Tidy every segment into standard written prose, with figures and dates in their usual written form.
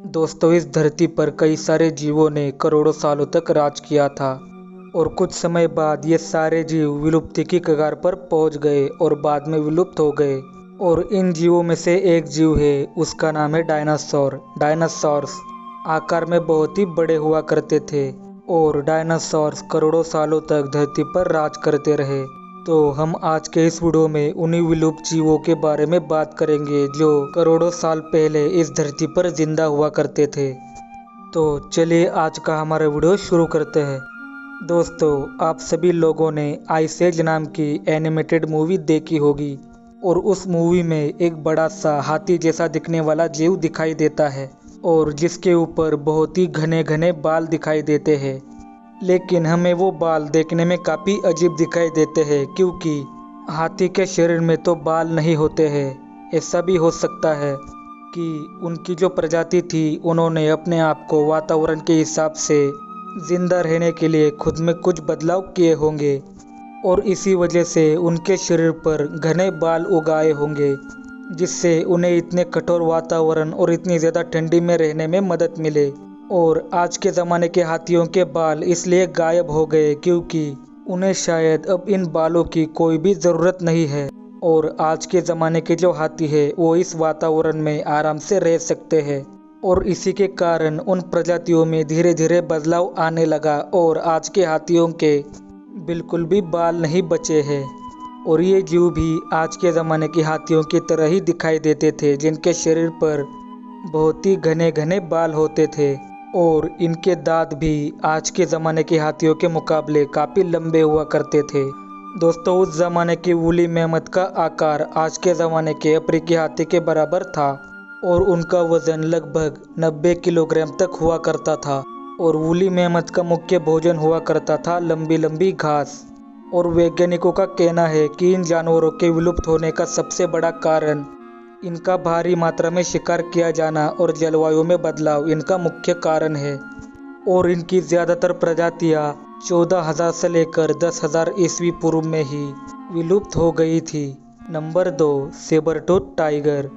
दोस्तों, इस धरती पर कई सारे जीवों ने करोड़ों सालों तक राज किया था और कुछ समय बाद ये सारे जीव विलुप्ति की कगार पर पहुंच गए और बाद में विलुप्त हो गए। और इन जीवों में से एक जीव है, उसका नाम है डायनासोर। डायनासोर्स आकार में बहुत ही बड़े हुआ करते थे और डायनासोर्स करोड़ों सालों तक धरती पर राज करते रहे। तो हम आज के इस वीडियो में उन्हीं विलुप्त जीवों के बारे में बात करेंगे जो करोड़ों साल पहले इस धरती पर जिंदा हुआ करते थे। तो चलिए आज का हमारा वीडियो शुरू करते हैं। दोस्तों, आप सभी लोगों ने आइस एज नाम की एनिमेटेड मूवी देखी होगी और उस मूवी में एक बड़ा सा हाथी जैसा दिखने वाला जीव दिखाई देता है और जिसके ऊपर बहुत ही घने घने बाल दिखाई देते हैं। लेकिन हमें वो बाल देखने में काफ़ी अजीब दिखाई देते हैं क्योंकि हाथी के शरीर में तो बाल नहीं होते हैं। ऐसा भी हो सकता है कि उनकी जो प्रजाति थी उन्होंने अपने आप को वातावरण के हिसाब से जिंदा रहने के लिए खुद में कुछ बदलाव किए होंगे और इसी वजह से उनके शरीर पर घने बाल उगाए होंगे जिससे उन्हें इतने कठोर वातावरण और इतनी ज़्यादा ठंडी में रहने में मदद मिले। और आज के ज़माने के हाथियों के बाल इसलिए गायब हो गए क्योंकि उन्हें शायद अब इन बालों की कोई भी ज़रूरत नहीं है और आज के ज़माने के जो हाथी है वो इस वातावरण में आराम से रह सकते हैं। और इसी के कारण उन प्रजातियों में धीरे धीरे बदलाव आने लगा और आज के हाथियों के बिल्कुल भी बाल नहीं बचे हैं। और ये जीव भी आज के ज़माने के हाथियों की तरह ही दिखाई देते थे जिनके शरीर पर बहुत ही घने घने बाल होते थे और इनके दांत भी आज के ज़माने के हाथियों के मुकाबले काफ़ी लंबे हुआ करते थे। दोस्तों, उस ज़माने की वूली मैमथ का आकार आज के ज़माने के अफ्रीकी हाथी के बराबर था और उनका वजन लगभग 90 किलोग्राम तक हुआ करता था। और वूली मैमथ का मुख्य भोजन हुआ करता था लंबी लंबी घास। और वैज्ञानिकों का कहना है कि इन जानवरों के विलुप्त होने का सबसे बड़ा कारण इनका भारी मात्रा में शिकार किया जाना और जलवायु में बदलाव इनका मुख्य कारण है। और इनकी ज़्यादातर प्रजातियां 14,000 से लेकर 10,000 ईस्वी पूर्व में ही विलुप्त हो गई थी। Number 2, sabre tooth tiger.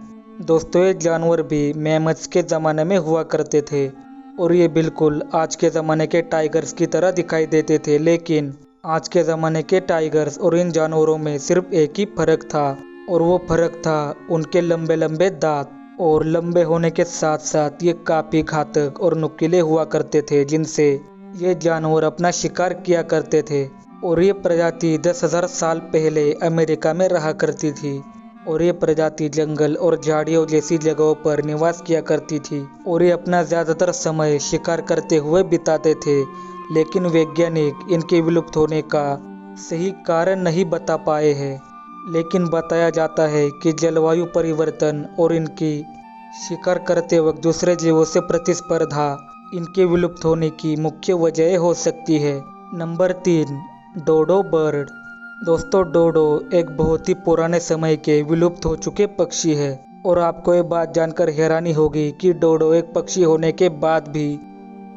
दोस्तों, ये जानवर भी मैमथ्स के ज़माने में हुआ करते थे और ये बिल्कुल आज के ज़माने के टाइगर्स की तरह दिखाई देते थे। लेकिन आज के ज़माने के टाइगर्स और इन जानवरों में सिर्फ एक ही फर्क था और वो फर्क था उनके लंबे लंबे दांत। और लंबे होने के साथ साथ ये काफ़ी घातक और नुकीले हुआ करते थे जिनसे ये जानवर अपना शिकार किया करते थे। और ये प्रजाति 10,000 साल पहले अमेरिका में रहा करती थी और ये प्रजाति जंगल और झाड़ियों जैसी जगहों पर निवास किया करती थी और ये अपना ज़्यादातर समय शिकार करते हुए बिताते थे। लेकिन वैज्ञानिक इनके विलुप्त होने का सही कारण नहीं बता पाए हैं। लेकिन बताया जाता है कि जलवायु परिवर्तन और इनकी शिकार करते वक्त दूसरे जीवों से प्रतिस्पर्धा इनके विलुप्त होने की मुख्य वजह हो सकती है। Number 3, dodo bird. दोस्तों, डोडो एक बहुत ही पुराने समय के विलुप्त हो चुके पक्षी है और आपको ये बात जानकर हैरानी होगी कि डोडो एक पक्षी होने के बाद भी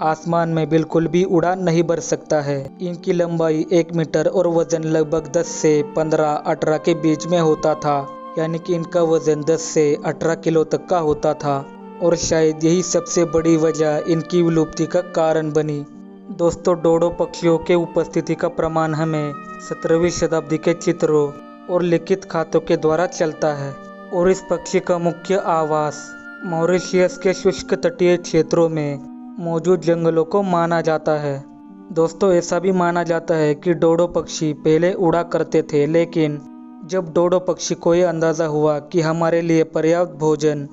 आसमान में बिल्कुल भी उड़ान नहीं भर सकता है। इनकी लंबाई 1 मीटर और वजन लगभग 10 से 15-18 के बीच में होता था, यानी कि इनका वजन 10 से 18 किलो तक का होता था और शायद यही सबसे बड़ी वजह इनकी विलुप्ति का कारण बनी। दोस्तों, डोडो पक्षियों के उपस्थिति का प्रमाण हमें 17वीं शताब्दी के चित्रों और लिखित खातों के द्वारा चलता है। और इस पक्षी का मुख्य आवास मॉरिशस के शुष्क तटीय क्षेत्रों में मौजूद जंगलों को माना जाता है। दोस्तों, ऐसा भी माना जाता है कि डोडो पक्षी पहले उड़ा करते थे, लेकिन जब डोडो पक्षी को ये अंदाज़ा हुआ कि हमारे लिए पर्याप्त भोजन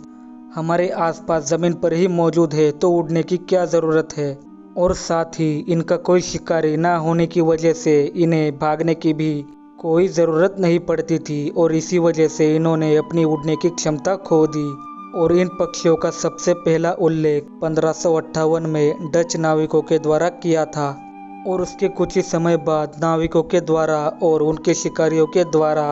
हमारे आसपास ज़मीन पर ही मौजूद है तो उड़ने की क्या ज़रूरत है। और साथ ही इनका कोई शिकारी ना होने की वजह से इन्हें भागने की भी कोई ज़रूरत नहीं पड़ती थी और इसी वजह से इन्होंने अपनी उड़ने की क्षमता खो दी। और इन पक्षियों का सबसे पहला उल्लेख 1558 में डच नाविकों के द्वारा किया था और उसके कुछ ही समय बाद नाविकों के द्वारा और उनके शिकारियों के द्वारा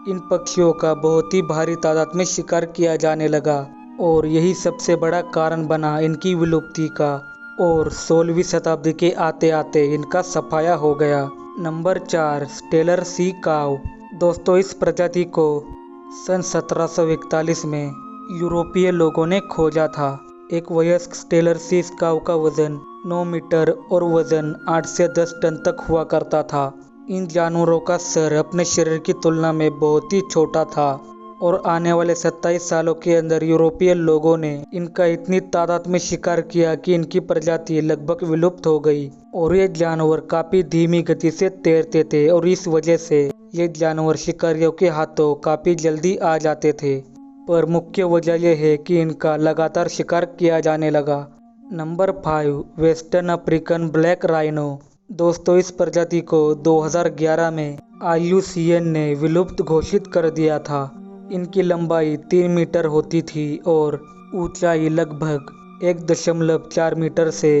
इन पक्षियों का बहुत ही भारी तादाद में शिकार किया जाने लगा और यही सबसे बड़ा कारण बना इनकी विलुप्ति का। और 16वीं शताब्दी के आते आते इनका सफाया हो गया। नंबर 4, स्टेलर सी काव। दोस्तों, इस प्रजाति को सन 1741 में यूरोपीय लोगों ने खोजा था एक वयस्क स्टेलर सीस काऊ का वजन 9 मीटर और वजन 8 से 10 टन तक हुआ करता था। इन जानवरों का सर अपने शरीर की तुलना में बहुत ही छोटा था और आने वाले 27 सालों के अंदर यूरोपीय लोगों ने इनका इतनी तादाद में शिकार किया कि इनकी प्रजाति लगभग विलुप्त हो गई। और ये जानवर काफी धीमी गति से तैरते थे और इस वजह से ये जानवर शिकारियों के हाथों काफी जल्दी आ जाते थे। पर मुख्य वजह यह है कि इनका लगातार शिकार किया जाने लगा। Number 5, western African black rhino. दोस्तों, इस प्रजाति को 2011 में IUCN ने विलुप्त घोषित कर दिया था। इनकी लंबाई 3 मीटर होती थी और ऊंचाई लगभग 1.4 मीटर से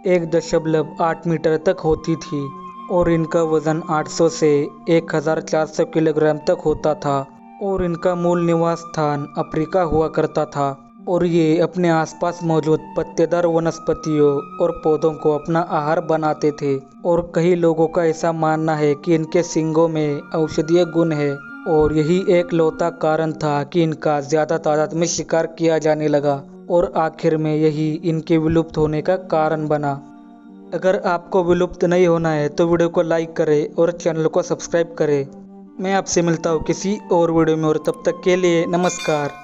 1.8 मीटर तक होती थी और इनका वजन 800 से 1400 किलोग्राम तक होता था और इनका मूल निवास स्थान अफ्रीका हुआ करता था और ये अपने आसपास मौजूद पत्तेदार वनस्पतियों और पौधों को अपना आहार बनाते थे। और कई लोगों का ऐसा मानना है कि इनके सींगों में औषधीय गुण है और यही एक लौता कारण था कि इनका ज्यादा तादाद में शिकार किया जाने लगा और आखिर में यही इनके विलुप्त होने का कारण बना। अगर आपको विलुप्त नहीं होना है तो वीडियो को लाइक करें और चैनल को सब्सक्राइब करें। मैं आपसे मिलता हूँ किसी और वीडियो में और तब तक के लिए नमस्कार।